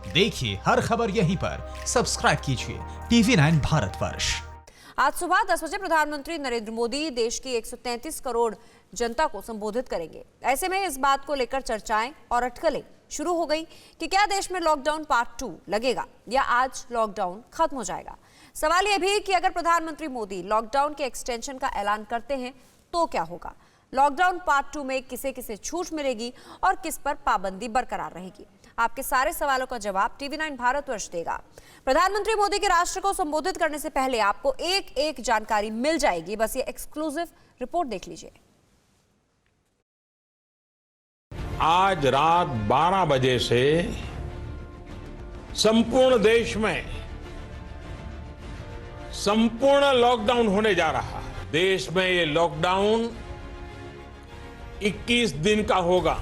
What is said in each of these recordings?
देखिए हर खबर यहीं पर, सब्सक्राइब कीजिए TV9 भारतवर्ष। आज सुबह 10 बजे प्रधानमंत्री नरेंद्र मोदी देश की 133 करोड़ जनता को संबोधित करेंगे। ऐसे में इस बात को लेकर चर्चाएं और अटकलें शुरू हो गई कि क्या देश में लॉकडाउन पार्ट 2 लगेगा या आज लॉकडाउन खत्म हो जाएगा। सवाल यह भी कि अगर प्रधानमंत्री मोदी लॉकडाउन के एक्सटेंशन का ऐलान करते हैं तो क्या होगा। लॉकडाउन पार्ट 2 में किसे किसे छूट मिलेगी और किस पर पाबंदी बरकरार रहेगी। आपके सारे सवालों का जवाब TV9 भारतवर्ष देगा। प्रधानमंत्री मोदी के राष्ट्र को संबोधित करने से पहले आपको एक एक जानकारी मिल जाएगी। बस ये एक्सक्लूसिव रिपोर्ट देख लीजिए। आज रात 12 बजे से संपूर्ण देश में संपूर्ण लॉकडाउन होने जा रहा है। देश में ये लॉकडाउन 21 दिन का होगा।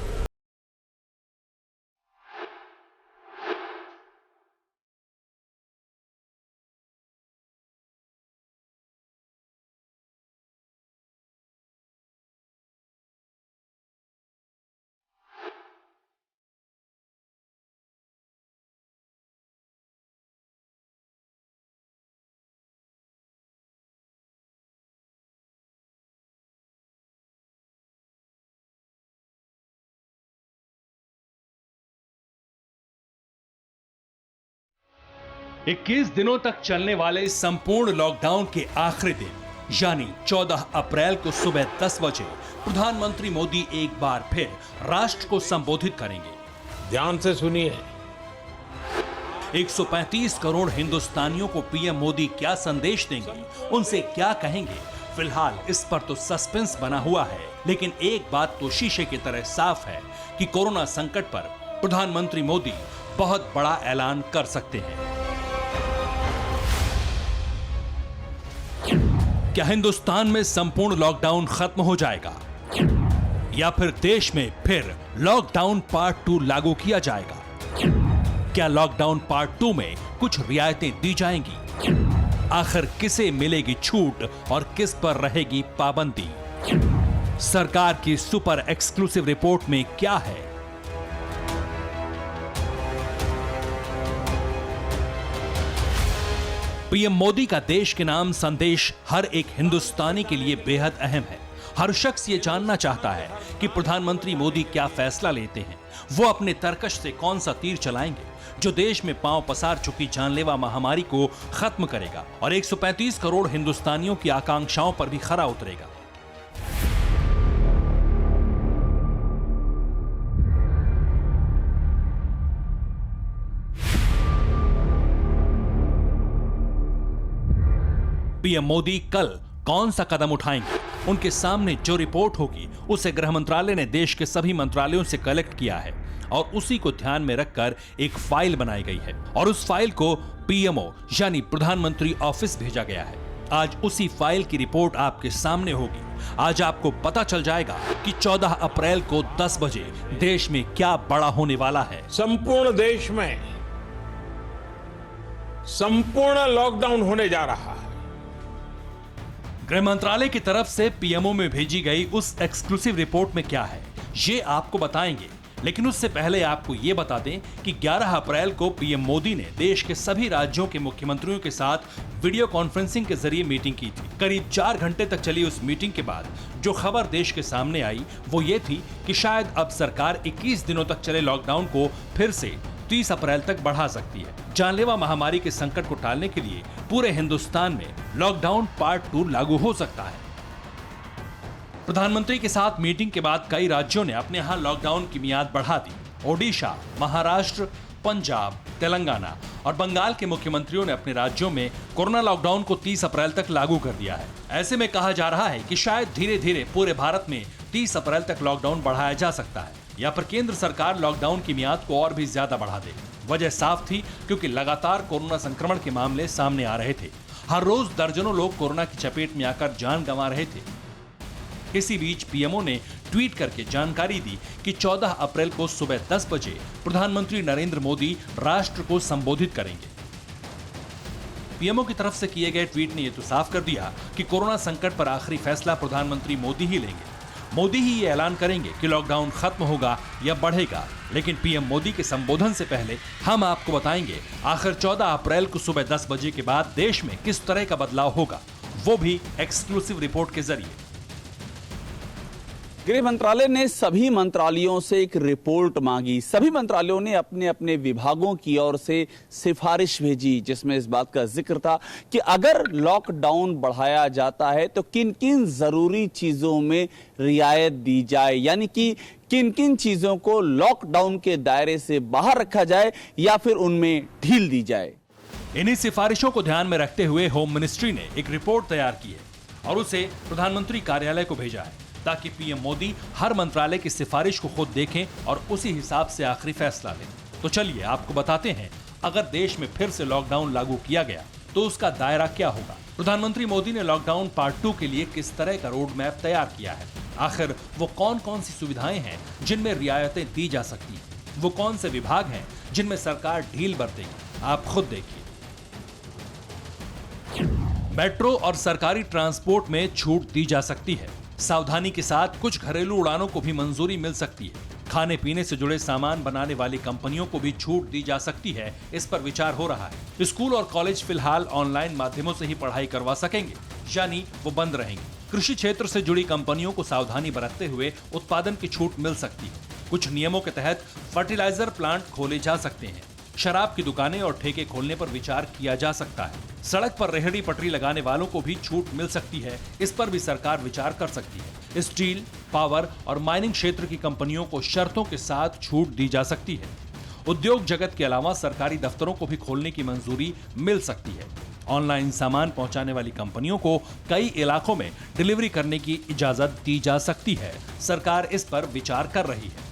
इक्कीस दिनों तक चलने वाले संपूर्ण लॉकडाउन के आखिरी दिन यानी 14 अप्रैल को सुबह 10 बजे प्रधानमंत्री मोदी एक बार फिर राष्ट्र को संबोधित करेंगे। ध्यान से सुनिए। 135 करोड़ हिंदुस्तानियों को पीएम मोदी क्या संदेश देंगे, उनसे क्या कहेंगे, फिलहाल इस पर तो सस्पेंस बना हुआ है। लेकिन एक बात तो शीशे की तरह साफ है कि कोरोना संकट पर प्रधानमंत्री मोदी बहुत बड़ा ऐलान कर सकते हैं। क्या हिंदुस्तान में संपूर्ण लॉकडाउन खत्म हो जाएगा या फिर देश में फिर लॉकडाउन पार्ट 2 लागू किया जाएगा? क्या लॉकडाउन पार्ट 2 में कुछ रियायतें दी जाएंगी? आखिर किसे मिलेगी छूट और किस पर रहेगी पाबंदी? सरकार की सुपर एक्सक्लूसिव रिपोर्ट में क्या है? पीएम मोदी का देश के नाम संदेश हर एक हिंदुस्तानी के लिए बेहद अहम है। हर शख्स ये जानना चाहता है कि प्रधानमंत्री मोदी क्या फैसला लेते हैं। वो अपने तरकश से कौन सा तीर चलाएंगे जो देश में पांव पसार चुकी जानलेवा महामारी को खत्म करेगा और 135 करोड़ हिंदुस्तानियों की आकांक्षाओं पर भी खरा उतरेगा। पीएम मोदी कल कौन सा कदम उठाएंगे? उनके सामने जो रिपोर्ट होगी उसे गृह मंत्रालय ने देश के सभी मंत्रालयों से कलेक्ट किया है और उसी को ध्यान में रखकर एक फाइल बनाई गई है और उस फाइल को पीएमओ यानी प्रधानमंत्री ऑफिस भेजा गया है। आज उसी फाइल की रिपोर्ट आपके सामने होगी। आज आपको पता चल जाएगा कि 14 अप्रैल को 10 बजे देश में क्या बड़ा होने वाला है। संपूर्ण देश में संपूर्ण लॉकडाउन होने जा रहा है। गृह मंत्रालय की तरफ से पीएमओ में भेजी गई उस एक्सक्लूसिव रिपोर्ट में क्या है, ये आपको बताएंगे। लेकिन उससे पहले आपको ये बता दें कि 11 अप्रैल को पीएम मोदी ने देश के सभी राज्यों के मुख्यमंत्रियों के साथ वीडियो कॉन्फ्रेंसिंग के जरिए मीटिंग की थी। करीब 4 घंटे तक चली उस मीटिंग के बाद जो खबर देश के सामने आई वो ये थी कि शायद अब सरकार 21 दिनों तक चले लॉकडाउन को फिर से 30 अप्रैल तक बढ़ा सकती है। जानलेवा महामारी के संकट को टालने के लिए पूरे हिंदुस्तान में लॉकडाउन पार्ट 2 लागू हो सकता है। प्रधानमंत्री के साथ मीटिंग के बाद कई राज्यों ने अपने यहां लॉकडाउन की मियाद बढ़ा दी। ओडिशा, महाराष्ट्र, पंजाब, तेलंगाना और बंगाल के मुख्यमंत्रियों ने अपने राज्यों में कोरोना लॉकडाउन को 30 अप्रैल तक लागू कर दिया है। ऐसे में कहा जा रहा है कि शायद धीरे धीरे पूरे भारत में 30 अप्रैल तक लॉकडाउन बढ़ाया जा सकता है या फिर केंद्र सरकार लॉकडाउन की मियाद को और भी ज्यादा बढ़ा दे। वजह साफ थी क्योंकि लगातार कोरोना संक्रमण के मामले सामने आ रहे थे। हर रोज दर्जनों लोग कोरोना की चपेट में आकर जान गंवा रहे थे। इसी बीच पीएमओ ने ट्वीट करके जानकारी दी कि 14 अप्रैल को सुबह 10 बजे प्रधानमंत्री नरेंद्र मोदी राष्ट्र को संबोधित करेंगे। पीएमओ की तरफ से किए गए ट्वीट ने यह तो साफ कर दिया कि कोरोना संकट पर आखिरी फैसला प्रधानमंत्री मोदी ही लेंगे। मोदी ही ये ऐलान करेंगे कि लॉकडाउन खत्म होगा या बढ़ेगा, लेकिन पीएम मोदी के संबोधन से पहले हम आपको बताएंगे आखिर 14 अप्रैल को सुबह 10 बजे के बाद देश में किस तरह का बदलाव होगा, वो भी एक्सक्लूसिव रिपोर्ट के जरिए। गृह मंत्रालय ने सभी मंत्रालयों से एक रिपोर्ट मांगी। सभी मंत्रालयों ने अपने अपने विभागों की ओर से सिफारिश भेजी, जिसमें इस बात का जिक्र था कि अगर लॉकडाउन बढ़ाया जाता है तो किन किन जरूरी चीजों में रियायत दी जाए, यानी कि किन किन चीजों को लॉकडाउन के दायरे से बाहर रखा जाए या फिर उनमें ढील दी जाए। इन्हीं सिफारिशों को ध्यान में रखते हुए होम मिनिस्ट्री ने एक रिपोर्ट तैयार की है और उसे प्रधानमंत्री कार्यालय को भेजा है, ताकि पीएम मोदी हर मंत्रालय की सिफारिश को खुद देखें और उसी हिसाब से आखिरी फैसला लें। तो चलिए आपको बताते हैं, अगर देश में फिर से लॉकडाउन लागू किया गया तो उसका दायरा क्या होगा। प्रधानमंत्री मोदी ने लॉकडाउन पार्ट 2 के लिए किस तरह का रोड मैप तैयार किया है, आखिर वो कौन कौन सी सुविधाएं हैं जिनमें रियायतें दी जा सकती हैं, वो कौन से विभाग हैं जिनमें सरकार ढील बरतेगी, आप खुद देखिए। मेट्रो और सरकारी ट्रांसपोर्ट में छूट दी जा सकती है। सावधानी के साथ कुछ घरेलू उड़ानों को भी मंजूरी मिल सकती है। खाने पीने से जुड़े सामान बनाने वाली कंपनियों को भी छूट दी जा सकती है, इस पर विचार हो रहा है। स्कूल और कॉलेज फिलहाल ऑनलाइन माध्यमों से ही पढ़ाई करवा सकेंगे, यानी वो बंद रहेंगे। कृषि क्षेत्र से जुड़ी कंपनियों को सावधानी बरतते हुए उत्पादन की छूट मिल सकती है। कुछ नियमों के तहत फर्टिलाइजर प्लांट खोले जा सकते हैं। शराब की दुकानें और ठेके खोलने पर विचार किया जा सकता है। सड़क पर रेहड़ी पटरी लगाने वालों को भी छूट मिल सकती है, इस पर भी सरकार विचार कर सकती है। स्टील, पावर और माइनिंग क्षेत्र की कंपनियों को शर्तों के साथ छूट दी जा सकती है। उद्योग जगत के अलावा सरकारी दफ्तरों को भी खोलने की मंजूरी मिल सकती है। ऑनलाइन सामान पहुंचाने वाली कंपनियों को कई इलाकों में डिलीवरी करने की इजाजत दी जा सकती है। सरकार इस पर विचार कर रही है।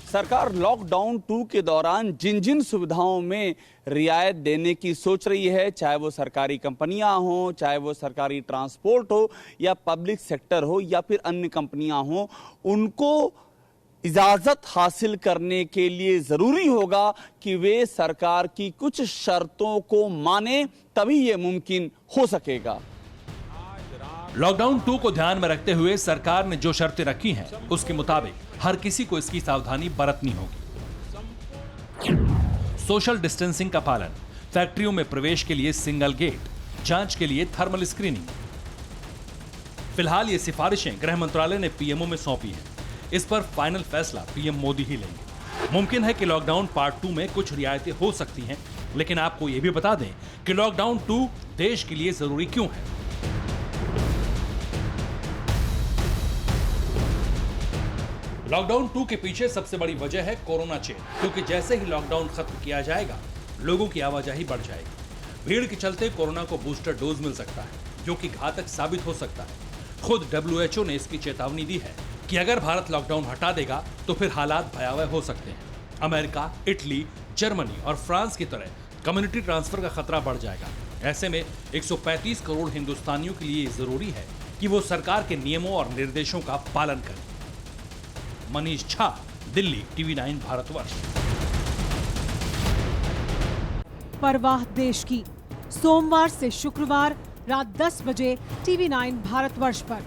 सरकार लॉकडाउन 2 के दौरान जिन जिन सुविधाओं में रियायत देने की सोच रही है, चाहे वो सरकारी कंपनियां हो, चाहे वो सरकारी ट्रांसपोर्ट हो या पब्लिक सेक्टर हो या फिर अन्य कंपनियां हो, उनको इजाजत हासिल करने के लिए जरूरी होगा कि वे सरकार की कुछ शर्तों को माने, तभी ये मुमकिन हो सकेगा। लॉकडाउन 2 को ध्यान में रखते हुए सरकार ने जो शर्तें रखी हैं, उसके मुताबिक हर किसी को इसकी सावधानी बरतनी होगी। सोशल डिस्टेंसिंग का पालन, फैक्ट्रियों में प्रवेश के लिए सिंगल गेट, जांच के लिए थर्मल स्क्रीनिंग। फिलहाल ये सिफारिशें गृह मंत्रालय ने पीएमओ में सौंपी हैं। इस पर फाइनल फैसला पीएम मोदी ही लेंगे। मुमकिन है कि लॉकडाउन पार्ट 2 में कुछ रियायतें हो सकती हैं, लेकिन आपको यह भी बता दें कि लॉकडाउन 2 देश के लिए जरूरी क्यों है। लॉकडाउन 2 के पीछे सबसे बड़ी वजह है कोरोना चेन, क्योंकि जैसे ही लॉकडाउन खत्म किया जाएगा, लोगों की आवाजाही बढ़ जाएगी। भीड़ के चलते कोरोना को बूस्टर डोज मिल सकता है, जो कि घातक साबित हो सकता है। खुद WHO ने इसकी चेतावनी दी है कि अगर भारत लॉकडाउन हटा देगा तो फिर हालात भयावह हो सकते हैं। अमेरिका, इटली, जर्मनी और फ्रांस की तरह कम्युनिटी ट्रांसफर का खतरा बढ़ जाएगा। ऐसे में 135 करोड़ हिंदुस्तानियों के लिए जरूरी है कि वो सरकार के नियमों और निर्देशों का पालन करें। मनीष झा, दिल्ली, TV9 भारतवर्ष। परवाह देश की, सोमवार से शुक्रवार रात 10 बजे TV9 भारतवर्ष पर।